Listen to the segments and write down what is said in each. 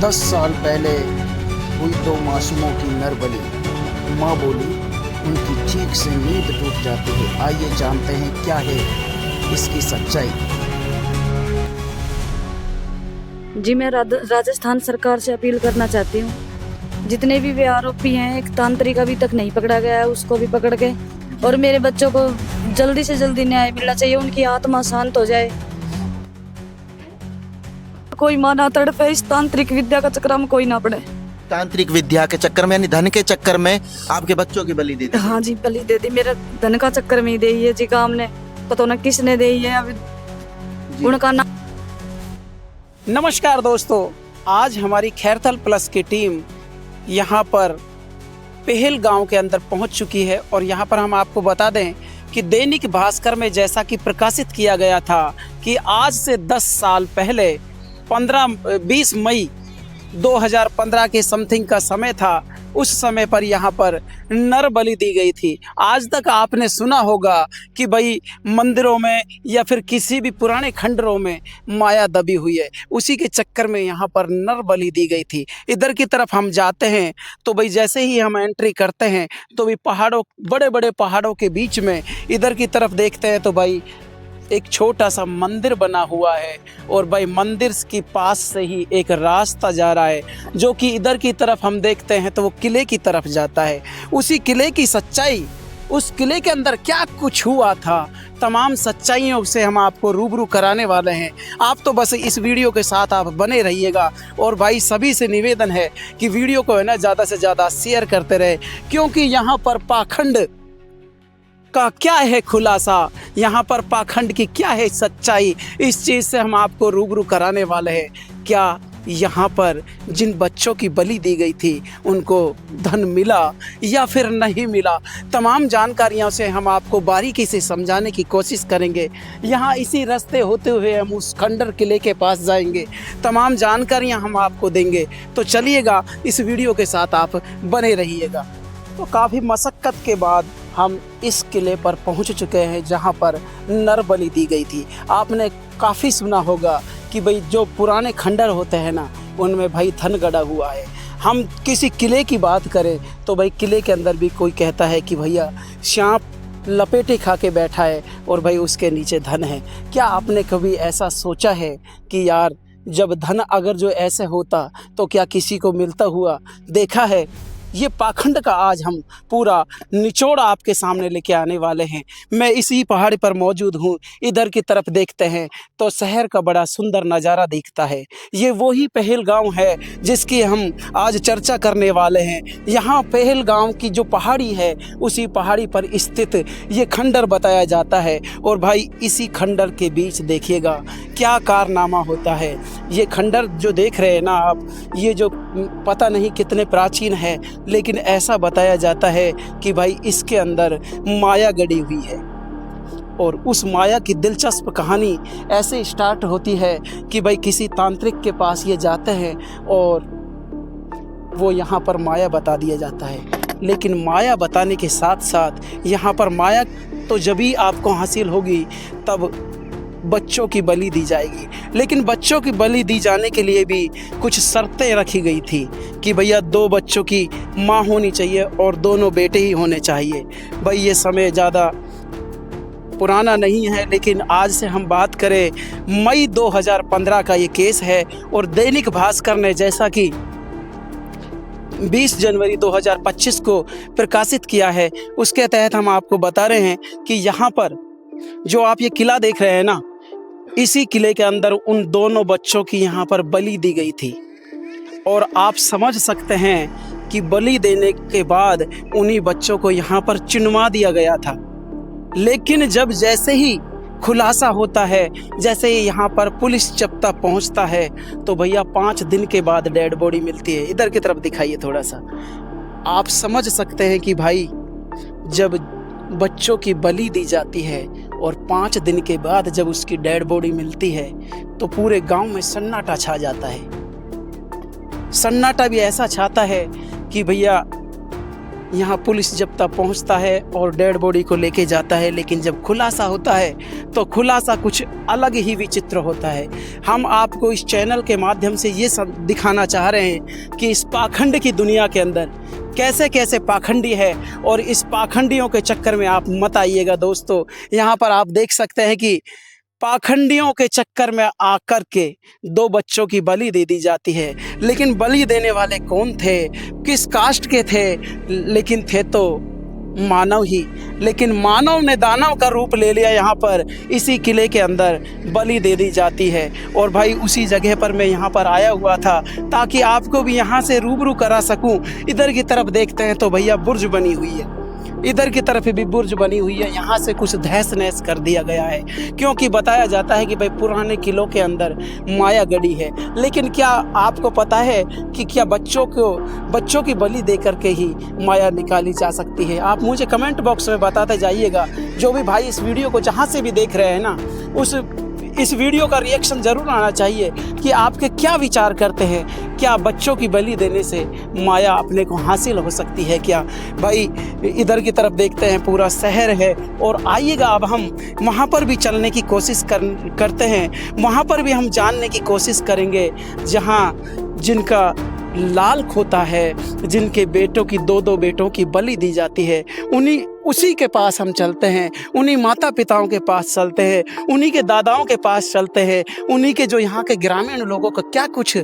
10 साल पहले हुई 2 मासूमों की नरबली। माँ बोली उनकी चीख से नींद टूट जाती है। आइए जानते हैं क्या है इसकी सच्चाई। जी, मैं राजस्थान सरकार से अपील करना चाहती हूँ, जितने भी वे आरोपी हैं, एक तांत्रिक अभी तक नहीं पकड़ा गया है, उसको भी पकड़ के और मेरे बच्चों को जल्दी से जल्दी न्याय मिलना चाहिए, उनकी आत्मा शांत हो जाए। कोई माँ ना तड़पे, इस तांत्रिक विद्या का चक्कर में कोई ना पड़े। तांत्रिक विद्या के चक्कर में यानी धन के चक्कर में आपके बच्चों की बलि दे दी? हाँ जी, बलि दे दी। मेरा धन का चक्कर में ही दे है जी, काम ने पता ना किसने दे है। अभी उनका नाम। नमस्कार दोस्तों, आज हमारी खैरथल प्लस की टीम यहाँ पर पहल गांव के अंदर पहुँच चुकी है और यहाँ पर हम आपको बता दें कि दैनिक भास्कर में जैसा कि प्रकाशित किया गया था कि आज से 10 साल पहले 20 मई 2015 के समथिंग का समय था। उस समय पर यहाँ पर नर बलि दी गई थी। आज तक आपने सुना होगा कि भाई मंदिरों में या फिर किसी भी पुराने खंडरों में माया दबी हुई है, उसी के चक्कर में यहाँ पर नर बलि दी गई थी। इधर की तरफ हम जाते हैं तो भाई जैसे ही हम एंट्री करते हैं तो भी पहाड़ों, बड़े बड़े पहाड़ों के बीच में इधर की तरफ देखते हैं तो भाई एक छोटा सा मंदिर बना हुआ है और भाई मंदिर के पास से ही एक रास्ता जा रहा है जो कि इधर की तरफ हम देखते हैं तो वो किले की तरफ जाता है। उसी किले की सच्चाई, उस किले के अंदर क्या कुछ हुआ था, तमाम सच्चाइयों से हम आपको रूबरू कराने वाले हैं। आप तो बस इस वीडियो के साथ आप बने रहिएगा और भाई सभी से निवेदन है कि वीडियो को है ना ज़्यादा से ज़्यादा शेयर करते रहे, क्योंकि यहाँ पर पाखंड का क्या है खुलासा, यहाँ पर पाखंड की क्या है सच्चाई, इस चीज़ से हम आपको रूबरू कराने वाले हैं। क्या यहाँ पर जिन बच्चों की बलि दी गई थी उनको धन मिला या फिर नहीं मिला, तमाम जानकारियों से हम आपको बारीकी से समझाने की कोशिश करेंगे। यहाँ इसी रास्ते होते हुए हम उस खंडर किले के पास जाएंगे, तमाम जानकारियाँ हम आपको देंगे। तो चलिएगा, इस वीडियो के साथ आप बने रहिएगा। तो काफ़ी मशक्क़त के बाद हम इस किले पर पहुंच चुके हैं जहां पर नर बलि दी गई थी। आपने काफ़ी सुना होगा कि भाई जो पुराने खंडर होते हैं ना, उनमें भाई धन गड़ा हुआ है। हम किसी किले की बात करें तो भाई किले के अंदर भी कोई कहता है कि भैया सांप लपेटे खा के बैठा है और भाई उसके नीचे धन है। क्या आपने कभी ऐसा सोचा है कि यार जब धन अगर जो ऐसे होता तो क्या किसी को मिलता हुआ देखा है? ये पाखंड का आज हम पूरा निचोड़ आपके सामने लेके आने वाले हैं। मैं इसी पहाड़ी पर मौजूद हूँ। इधर की तरफ देखते हैं तो शहर का बड़ा सुंदर नज़ारा दिखता है। ये वही पहल गाँव है जिसकी हम आज चर्चा करने वाले हैं। यहाँ पहल गाँव की जो पहाड़ी है, उसी पहाड़ी पर स्थित ये खंडर बताया जाता है। और भाई इसी खंडर के बीच देखिएगा क्या कारनामा होता है। ये खंडर जो देख रहे हैं ना आप, ये जो पता नहीं कितने प्राचीन है, लेकिन ऐसा बताया जाता है कि भाई इसके अंदर माया गड़ी हुई है। और उस माया की दिलचस्प कहानी ऐसे स्टार्ट होती है कि भाई किसी तांत्रिक के पास ये जाते हैं और वो यहाँ पर माया बता दिया जाता है। लेकिन माया बताने के साथ साथ यहाँ पर माया तो जब भी आपको हासिल होगी तब बच्चों की बलि दी जाएगी। लेकिन बच्चों की बलि दी जाने के लिए भी कुछ शर्तें रखी गई थी कि भैया 2 बच्चों की माँ होनी चाहिए और दोनों बेटे ही होने चाहिए। भाई ये समय ज़्यादा पुराना नहीं है, लेकिन आज से हम बात करें मई 2015 का ये केस है। और दैनिक भास्कर ने जैसा कि 20 जनवरी 2025 को प्रकाशित किया है, उसके तहत हम आपको बता रहे हैं कि यहाँ पर जो आप ये किला देख रहे हैं ना, इसी किले के अंदर उन दोनों बच्चों की यहाँ पर बलि दी गई थी। और आप समझ सकते हैं कि बलि देने के बाद उन्हीं बच्चों को यहाँ पर चिनवा दिया गया था। लेकिन जब जैसे ही खुलासा होता है, जैसे ही यहाँ पर पुलिस जब तक पहुँचता है तो भैया 5 दिन के बाद डेड बॉडी मिलती है। इधर की तरफ दिखाइए थोड़ा सा, आप समझ सकते हैं कि भाई जब बच्चों की बलि दी जाती है और 5 दिन के बाद जब उसकी डेड बॉडी मिलती है तो पूरे गांव में सन्नाटा छा जाता है। सन्नाटा भी ऐसा छाता है कि भैया यहाँ पुलिस जब तक पहुँचता है और डेड बॉडी को लेके जाता है, लेकिन जब खुलासा होता है तो खुलासा कुछ अलग ही विचित्र होता है। हम आपको इस चैनल के माध्यम से ये सब दिखाना चाह रहे हैं कि इस पाखंड की दुनिया के अंदर कैसे कैसे पाखंडी है, और इस पाखंडियों के चक्कर में आप मत आइएगा दोस्तों। यहाँ पर आप देख सकते हैं कि पाखंडियों के चक्कर में आकर के 2 बच्चों की बलि दे दी जाती है। लेकिन बलि देने वाले कौन थे, किस कास्ट के थे, लेकिन थे तो मानव ही। लेकिन मानव ने दानव का रूप ले लिया। यहाँ पर इसी किले के अंदर बलि दे दी जाती है। और भाई उसी जगह पर मैं यहाँ पर आया हुआ था ताकि आपको भी यहाँ से रूबरू करा सकूँ। इधर की तरफ देखते हैं तो भैया बुर्ज बनी हुई है, इधर की तरफ भी बुर्ज बनी हुई है। यहाँ से कुछ तहस नहस कर दिया गया है, क्योंकि बताया जाता है कि भाई पुराने किलों के अंदर माया गढ़ी है। लेकिन क्या आपको पता है कि क्या बच्चों की बलि दे करके ही माया निकाली जा सकती है? आप मुझे कमेंट बॉक्स में बताते जाइएगा। जो भी भाई इस वीडियो को जहाँ से भी देख रहे हैं ना, इस वीडियो का रिएक्शन ज़रूर आना चाहिए कि आपके क्या विचार करते हैं। क्या बच्चों की बलि देने से माया अपने को हासिल हो सकती है क्या? भाई इधर की तरफ देखते हैं पूरा शहर है, और आइएगा अब हम वहाँ पर भी चलने की कोशिश करते हैं। वहाँ पर भी हम जानने की कोशिश करेंगे जहाँ जिनका लाल खोता है, जिनके बेटों की 2-2 बेटों की बलि दी जाती है, उसी के पास हम चलते हैं। उन्हीं माता पिताओं के पास चलते हैं, उन्हीं के दादाओं के पास चलते हैं, उन्हीं के जो यहाँ के ग्रामीण लोगों का क्या कुछ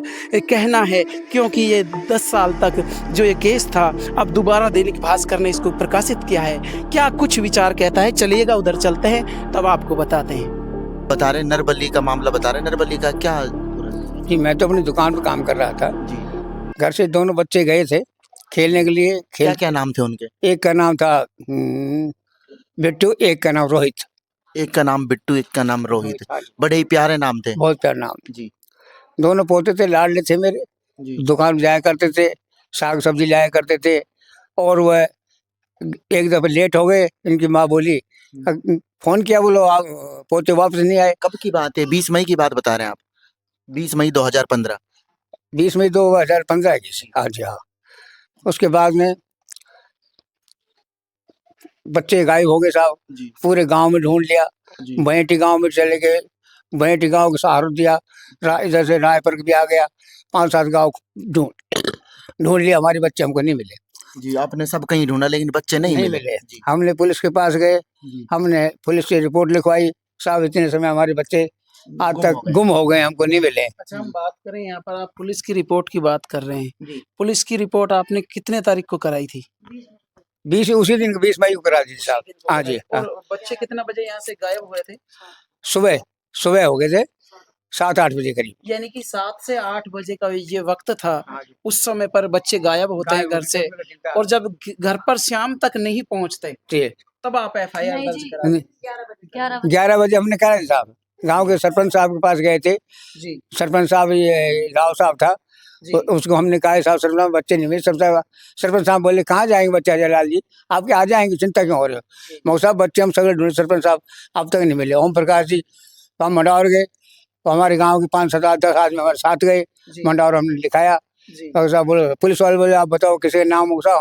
कहना है। क्योंकि ये 10 साल तक जो ये केस था, अब दोबारा दैनिक भास्कर ने इसको प्रकाशित किया है। क्या कुछ विचार कहता है, चलिएगा उधर चलते हैं, तब आपको बताते हैं। बता रहे नरबली का मामला बता रहे, नरबली का क्या? जी, मैं तो अपनी दुकान पर काम कर रहा था। जी, घर से दोनों बच्चे गए थे खेलने के लिए। क्या क्या नाम थे उनके? एक का नाम था बिट्टू, एक का नाम रोहित। एक का नाम बिट्टू, एक का नाम रोहित। बड़े ही प्यारे नाम थे। बहुत प्यारा नाम। जी दोनों पोते थे, लाडले थे मेरे। जी। दुकान पे जाया करते थे, साग सब्जी लाया करते थे। और वह एक दफे लेट हो गए, इनकी माँ बोली, फोन किया, बोलो पोते वापस नहीं आए। कब की बात है? 20 मई की बात बता रहे हैं आप? 20 मई 2015। 20 मई 2015 की। हाँ जी हाँ। उसके बाद में बच्चे गायब हो गए साहब। जी पूरे गांव में ढूंढ लिया, जी भैंटी गांव में चले गए, भैंटी गांव को सहारा दिया। इधर से रायपुर भी आ गया, 5-7 गांव ढूंढ लिया। हमारे बच्चे हमको नहीं मिले। जी। आपने सब कहीं ढूंढा लेकिन बच्चे नहीं मिले। जी हमने पुलिस के पास गए, जी। हमने पुलिस से रिपोर्ट लिखवाई, साहब इतने समय हमारे बच्चे आज तक गुम हो गए, हमको नहीं मिले। अच्छा, हम बात करें यहाँ पर, आप पुलिस की रिपोर्ट की बात कर रहे हैं। जी। पुलिस की रिपोर्ट आपने कितने तारीख को कराई थी? उसी दिन 20 मई को करा दी थी साहब। हाँ जी हाँ। और बच्चे कितना बजे यहाँ से गायब हुए थे? सुबह हो गए थे, 7-8 बजे करीब। यानी कि 7 से 8 बजे का ये वक्त था। उस समय पर बच्चे गायब होते हैं घर से, और जब घर पर शाम तक नहीं पहुँचते तब आप FIR दर्ज करा दी। 11 बजे हमने करा दी साहब। गांव के सरपंच साहब के पास गए थे। जी सरपंच साहब, ये राव साहब था, जी। तो उसको हमने कहा, साहब सरपंच साहब बच्चे नहीं मिले। सरपंच साहब बोले, कहाँ जाएंगे बच्चे जयलाल जी, आपके आ जाएंगे, चिंता क्यों हो रहे हो? मऊ साहब बच्चे हम सगळे ढूंढे, सरपंच साहब अब तक नहीं मिले। ओम प्रकाश जी, तो हम मंडावर गए, तो हमारे गाँव के 5-7-10 आदमी हमारे साथ गए। मंडावर हमने लिखाया। डॉक्टर साहब बोले, पुलिस वाले बोले, आप बताओ किसी का नाम हो? साहब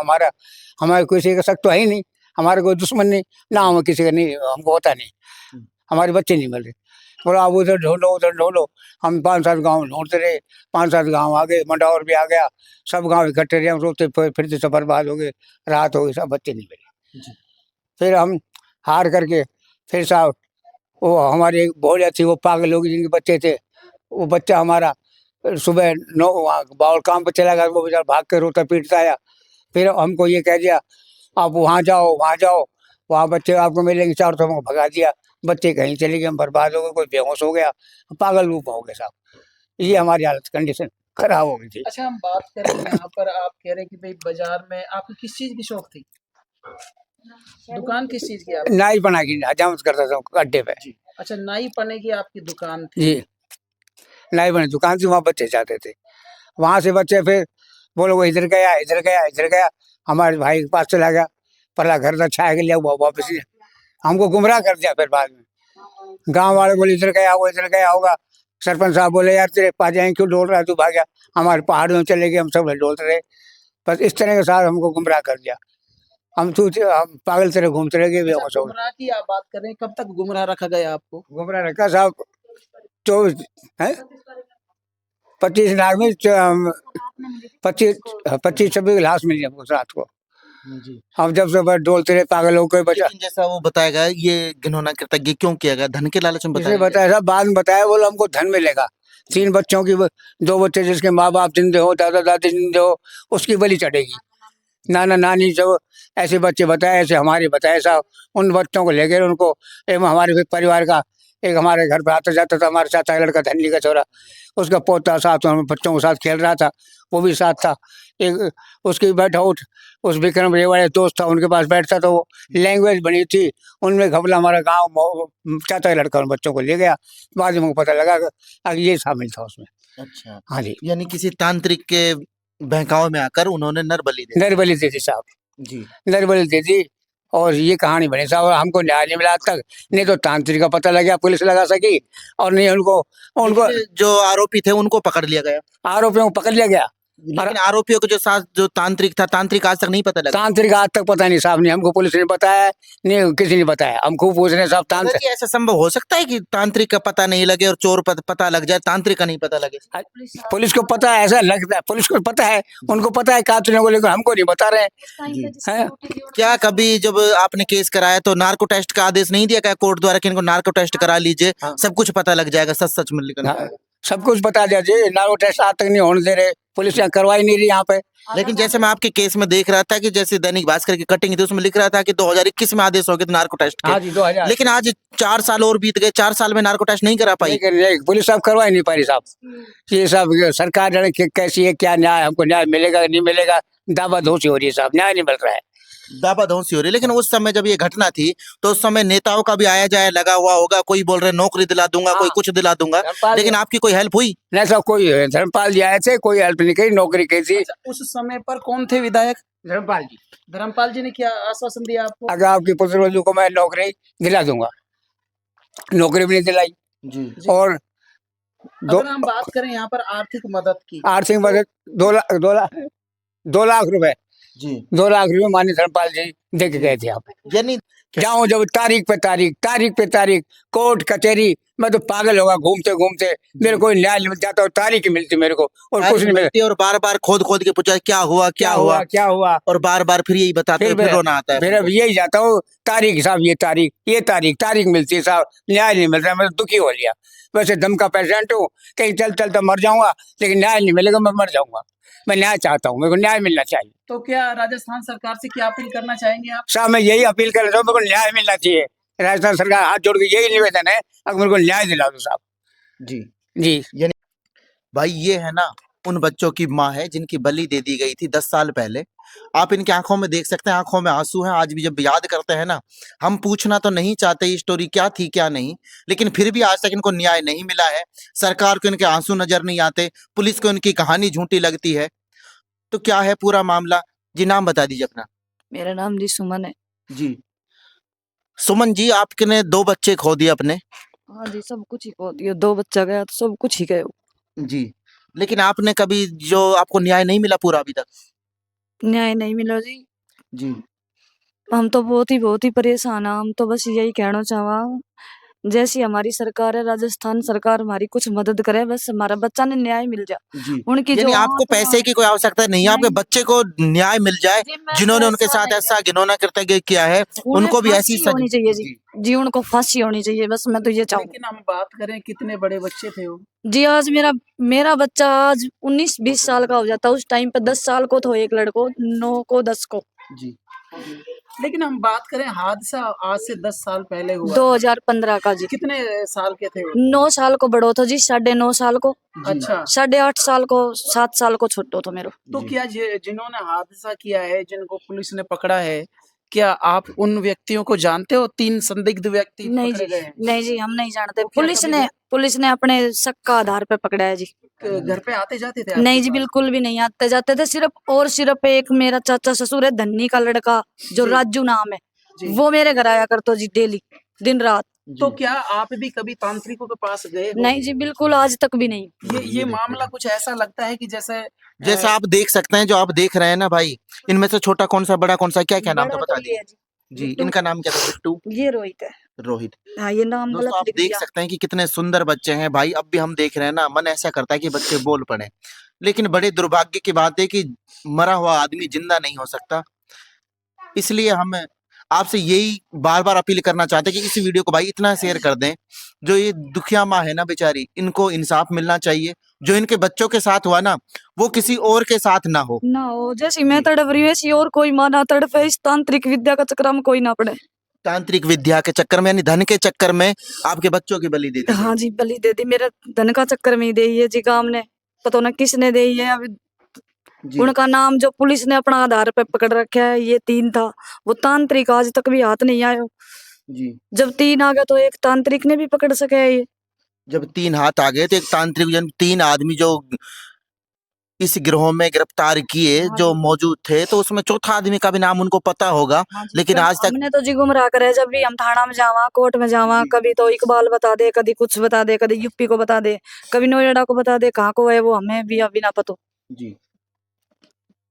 हमारे किसी का शक तो है ही नहीं, हमारे कोई दुश्मन नहीं, नाम किसी का नहीं, हमको होता नहीं, हमारे बच्चे नहीं मिल रहे। बोला आप उधर ढूंढो। हम 5-7 गाँव ढूंढते रहे, 5-7 गाँव आ गए, मंडावर भी आ गया, सब गाँव इकट्ठे रहे, हम रोते फिरते सब बर्बाद हो गए, रात हो गई, सब बच्चे नहीं मिले। फिर हम हार करके, फिर साहब वो हमारी एक भोलिया थी, वो पागल होगी जिनके बच्चे थे, वो बच्चा हमारा सुबह 9 बाउल काम पर चला गया, वो बेचारा भाग के रोता पीटता आया। फिर हमको ये कह दिया, आप वहाँ जाओ, वहाँ बच्चे आपको मिलेंगे। 4 तो हमको भगा दिया, बच्चे कहीं चले गए, हम बर्बाद हो गए, कोई बेहोश हो गया, पागल रूप हो गए साहब। ये हमारी हालत कंडीशन खराब हो गई थी। अच्छा, हम बात करें यहाँ पर, आप कह रहे हैं कि भाई बाजार में आपको किस चीज की शौक थी? दुकान किस चीज की? आप नाई बना की हजामत करता था अड्डे पे। अच्छा, नाई पने की आपकी दुकान थी? जी, नाई बने दुकान थी, वहाँ बच्चे जाते थे। वहाँ से बच्चे फिर बोलो वो इधर गया, हमारे भाई के पास चला गया, पहला घर था, छाया के लिया, वापस हमको गुमराह कर दिया। फिर बाद में गांव वाले बोले इधर गया होगा। सरपंच साहब बोले, यार तेरे पास जाएंगे, क्यों डोल रहा है तू, भाग गया। हमारे पहाड़ों में चले गए, हम सब डोलते रहे। बस इस तरह के साथ हमको गुमराह कर दिया। हम पागल तरह घूमते रह गए। गुमराह की आप बात कर रहे हैं, कब तक गुमराह रखा गया आपको? घूमरा रखा साहब 24 है 25 लाख में 25-26 लाश मिली हमको उस रात को। जी। हम जब से बस डोलते रहे पागल होकर बचा। लेकिन जैसा वो बताया गया ये घिनौना कृत्य क्यों किया गया, धन के लालच में किसने बताया गया? बताया साहब? बाद में बताया, बोला हमको धन मिलेगा। 3 बच्चों की 2 बच्चे जिसके माँ बाप जिंदे हो, दादा दादी जिंदे हो, उसकी बलि चढ़ेगी। नाना नानी सब ऐसे बच्चे बताए, ऐसे हमारे बताए साहब। उन बच्चों को ले गए उनको, एक हमारे परिवार का एक हमारे घर पे आता जाता था, हमारे चाचा का लड़का धनी का छोरा, उसका पोता साथ में बच्चों के साथ खेल रहा था, वो भी साथ था। एक उसकी बैठा उठ उस विक्रम रे वाले दोस्त था, उनके पास बैठता था। वो लैंग्वेज बनी थी उनमें, घबला हमारा गाँव चाचा का लड़का उन बच्चों को ले गया। बाद में पता लगा कि ये शामिल था उसमें। अच्छा, हाँ जी, यानी किसी तांत्रिक के बहकावे में आकर उन्होंने नर बलि दे नर बलि दे दी साहब, जी। नर बलि दे दी। और ये कहानी बनी साहब, और हमको न्याय नहीं मिला आज तक। नहीं तो तांत्रिक का पता लग गया, पुलिस लगा सकी, और नहीं उनको लेकिन जो आरोपी थे उनको पकड़ लिया गया, आरोपियों को पकड़ लिया गया। लेकिन आरोपियों के जो साथ जो तांत्रिक था, तांत्रिक आज तक नहीं पता लगा। तांत्रिक आज तक पता नहीं साहब, नहीं हमको पुलिस ने बताया, नहीं किसी ने बताया। हम खूब पूछ रहे हैं साहब अगर तांत्रिक। ये ऐसा संभव हो सकता है कि तांत्रिक का पता नहीं लगे और चोर पता लग जाए, तांत्रिक का नहीं पता लगे? पुलिस को पता है, ऐसा लगता है पुलिस को पता है, उनको पता है कातिलों को, लेकिन हमको नहीं बता रहे हैं। क्या कभी जब आपने केस कराया तो नार्को टेस्ट का आदेश नहीं दिया गया कोर्ट द्वारा कि इनको नार्को टेस्ट करा लीजिए, सब कुछ पता लग जाएगा, सच सच में लिखना? हाँ, सब कुछ बता दिया जी। नार्को टेस्ट आज तक नहीं होने दे रहे, पुलिस यहाँ करवाई नहीं रही यहाँ पे। लेकिन जैसे मैं आपके केस में देख रहा था कि जैसे दैनिक भास्कर की कटिंग थी, उसमें लिख रहा था कि 2021 में आदेश हो गए थे नार्को टेस्ट हाँ के। जी 2000। लेकिन आज 4 साल और बीत गए, 4 साल में नार्को टेस्ट नहीं करा पाई। पुलिस साहब करवाई नहीं पा रही साहब। ये सब सरकार जाने कैसी है, क्या न्याय, हमको न्याय मिलेगा नहीं मिलेगा, दावा धोसी हो रही है साहब, न्याय नहीं मिल रहा है। दाबाधौसी हो रही है। लेकिन उस समय जब ये घटना थी तो उस समय नेताओं का भी आया जाया लगा हुआ होगा, कोई बोल रहे नौकरी दिला दूंगा, कोई कुछ दिला दूंगा, लेकिन आपकी कोई हेल्प हुई? नहीं साहब, कोई धर्मपाल जी आए थे, कोई हेल्प नहीं करी, नौकरी की थी। उस समय पर कौन थे विधायक? धर्मपाल जी। धर्मपाल जी ने क्या आश्वासन दिया आपको? अगर आपकी पुत्रवधू को मैं नौकरी दिला दूंगा, नौकरी भी नहीं दिलाई। जी। और अगर हम बात करें यहाँ पर आर्थिक मदद की, आर्थिक मदद 2 लाख रुपए, जी 2 लाख रुपए माननीय धर्मपाल जी दे के गए थे यहाँ पे। यानी जाऊं जब तारीख पे तारीख, कोर्ट कचहरी, मैं तो पागल होगा घूमते घूमते। मेरे को न्याय नहीं मिल जाता, और तारीख ही मिलती मेरे को, और कुछ नहीं मिलती। और बार बार खोद खोद के पूछा क्या हुआ क्या हुआ क्या हुआ, और बार बार फिर यही बताते हैं, फिर रोना आता है। फिर अब यही जाता हूँ, तारीख साहब, ये तारीख मिलती है साहब, न्याय नहीं मिल रहा। मैं तो दुखी हो लिया। वैसे दम का पेशेंट हूँ, कहीं चलता मर जाऊंगा, लेकिन न्याय नहीं मिलेगा, मैं मर जाऊंगा। मैं न्याय चाहता हूँ, मेरे को न्याय मिलना चाहिए। तो क्या राजस्थान सरकार से क्या अपील करना चाहेंगे आप? साहब मैं यही अपील कर रहा हूँ, मेरे को न्याय मिलना चाहिए। राजस्थान सरकार हाथ जोड़ के यही निवेदन है, अगर मेरे को न्याय दिला दो साहब। जी जी यानी भाई ये है ना, उन बच्चों की माँ है जिनकी बलि दे दी गई थी 10 साल पहले। आप इनकी आंखों में देख सकते हैं, आंखों में आंसू हैं। आज भी जब याद करते हैं ना, हम पूछना तो नहीं चाहते ये स्टोरी क्या थी क्या नहीं, लेकिन फिर भी आज तक इनको न्याय नहीं मिला है। सरकार को इनके आंसू नजर नहीं आते, पुलिस को इनकी कहानी झूठी लगती है। तो क्या है पूरा मामला? जी नाम बता दीजिए अपना। मेरा नाम जी सुमन है। जी सुमन जी, आपने 2 बच्चे खो दिए अपने। हाँ जी, सब कुछ ही खो दिया, 2 बच्चा गया तो सब कुछ ही गए। जी लेकिन आपने कभी जो आपको न्याय नहीं मिला पूरा अभी तक? न्याय नहीं मिला जी। जी हम तो बहुत ही परेशान हैं। हम तो बस यही कहना चाहवा, जैसी हमारी सरकार है, राजस्थान सरकार हमारी कुछ मदद करे, बस हमारा बच्चा ने न्याय मिल जाए। जी उनकी यानी जो आपको पैसे की कोई आवश्यकता नहीं है, आपके नहीं। बच्चे को न्याय मिल जाए। जी, मैं जिन्होंने उनके पैसा साथ नहीं ऐसा घिनौना कृत्य किया है, उन्हें उनको भी ऐसी फांसी होनी चाहिए जी, उनको फांसी होनी चाहिए, बस मैं तो ये चाहूँ। लेकिन हम बात करें कितने बड़े बच्चे थे वो? जी आज मेरा बच्चा आज 19-20 साल का हो जाता, उस टाइम पे 10 साल को तो एक लड़को, 9 को 10 को। जी लेकिन हम बात करें हादसा आज से 10 साल पहले हुआ, 2015 का जी। कितने साल के थे वो? 9 साल को बड़ो था जी, 9.5 साल को, अच्छा, 8.5 साल को, 7 साल को छोटो था मेरो। तो क्या जिन्होंने हादसा किया है, जिनको पुलिस ने पकड़ा है, क्या आप उन व्यक्तियों को जानते हो? 3 संदिग्ध व्यक्ति नहीं पकड़े जी, गए हैं। नहीं जी, हम नहीं जानते। तो क्या पुलिस ने अपने शक का आधार पे पकड़ा है जी। घर पे आते जाते थे? नहीं आपके जी, पास? बिल्कुल भी नहीं आते जाते थे। सिर्फ एक मेरा चाचा ससुर है, धन्नी का लड़का, जो जी। राजू नाम है, जी। वो मेरे घर आया करतो जी डेली, दिन रात। तो जी क्या आप भी कभी तांत्रिकों के पास गए हो? नहीं जी, बिल्कुल आज तक भी नहीं। ये देखिए। मामला कुछ ऐसा लगता है कि जैसे जैसा आप देख सकते हैं, जो आप देख रहे हैं ना भाई, इनमें से छोटा कौन सा, बड़ा कौन सा, क्या क्या नाम था बड़ा बता तो ये दीजिए। है जी, जी, बिट्टू। इनका नाम क्या था? बिट्टू, ये रोहित है। रोहित। हाँ, ये नाम दोस्तों गलत आप लिख देख दिया। सकते हैं कि कितने सुंदर बच्चे हैं भाई। अब भी हम देख रहे हैं ना, मन ऐसा करता है कि बच्चे बोल पड़े। लेकिन बड़े दुर्भाग्य की बात है कि मरा हुआ आदमी जिंदा नहीं हो सकता। इसलिए हम आपसे यही बार बार अपील करना चाहते हैं कि इस वीडियो को भाई इतना शेयर कर दें। जो ये दुखिया माँ है ना बेचारी, इनको इंसाफ मिलना चाहिए। जो इनके बच्चों के साथ हुआ ना, वो किसी और के साथ ना हो। ना हो, जैसी मैं जी। तड़प रही हूँ ऐसी और कोई माँ ना तड़पे, इस तांत्रिक विद्या का चक्कर में कोई ना पड़े। तांत्रिक विद्या के चक्कर में, यानी धन के चक्कर में आपके बच्चों की बलि दे दी हाँ गई। जी, बलि दे दी। मेरा धन का चक्कर में ही दे है जी, काम ने पता ना किसने दे है। अब जी उनका नाम जो पुलिस ने अपना आधार पे पकड़ रखा है, ये 3 था। वो तांत्रिक आज तक भी हाथ नहीं आयो। जी। जब 3 आ गए तो एक तांत्रिक ने भी पकड़ सके है ये। जब 3 हाथ आ गए तो एक तांत्रिक जन 3 आदमी जो इस गिरोह में गिरफ्तार किए हाँ जो जी। मौजूद थे, तो उसमें चौथा आदमी का भी नाम उनको पता होगा। हाँ जी, लेकिन कभी आज तक हमने तो जी गुमराह करे। जब भी हम थाना में जावा, कोर्ट में जावा, जी कभी तो इकबाल बता दे, कभी कुछ बता दे, कभी यूपी को बता दे, कभी नोएडा को बता दे। कहाँ को है वो हमें भी अभी ना पता। जी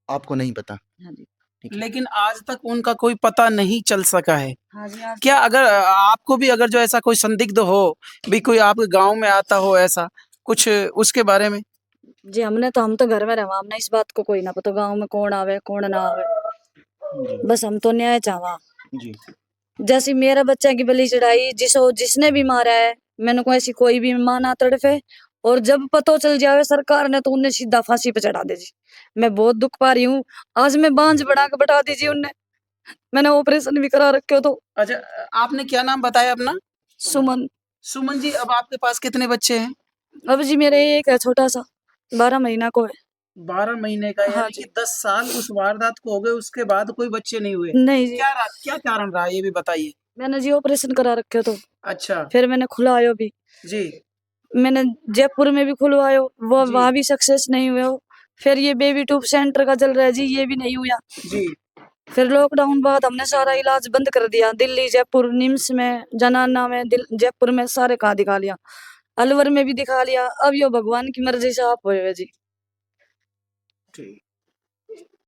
आपको नहीं पता। हाँ जी। ठीक है। लेकिन आज तक उनका कोई पता नहीं चल सका है। हाँ जी, आज क्या अगर आपको भी अगर जो ऐसा कोई संदिग्ध हो, भी कोई आपके गांव में आता हो ऐसा कुछ, उसके बारे में? जी हम तो घर में रहा, हमने इस बात को कोई ना पता गांव में कौन आवे कौन ना आवे। जी बस हम तो न्याय चाहवा। जी जैसे मेरा बच्चा की बलि चढ़ाई, जिसने भी मारा है, मैंने को ऐसी कोई भी मां ना तड़फे। और जब पता चल जावे सरकार ने तो उन्हें सीधा फांसी पे चढ़ा दे जी। मैं बहुत दुख पा रही हूँ। आज मैं बांझ बना के बैठा दीजिए उनने। मैंने ऑपरेशन भी करा रखे हो तो। अच्छा, आपने क्या नाम बताया अपना? सुमन। सुमन जी, अब आपके पास कितने बच्चे हैं? अब जी मेरे एक है छोटा सा, 12 महीना को है। 12 महीने का, हाँ यानी कि जी। 10 साल उस वारदात को हो गए, उसके बाद कोई बच्चे नहीं हुए। नहीं जी, क्या कारण रहा, ये भी बताइए। मैंने जी ऑपरेशन करा रखे हो तो। अच्छा। फिर मैंने खुलवायो भी। जी मैंने जयपुर में भी खुलवायो, वो जी वहां भी सक्सेस नहीं हुए हो। फिर ये बेबी ट्यूब सेंटर का चल रहा है जी, ये भी नहीं हुआ। जी। फिर लॉकडाउन बाद हमने सारा इलाज बंद कर दिया। दिल्ली, जयपुर, निम्स में, जनाना में, जयपुर में सारे कहाँ दिखा लिया, अलवर में भी दिखा लिया। अब यो भगवान की मर्जी से आप हुए जी। ठीक।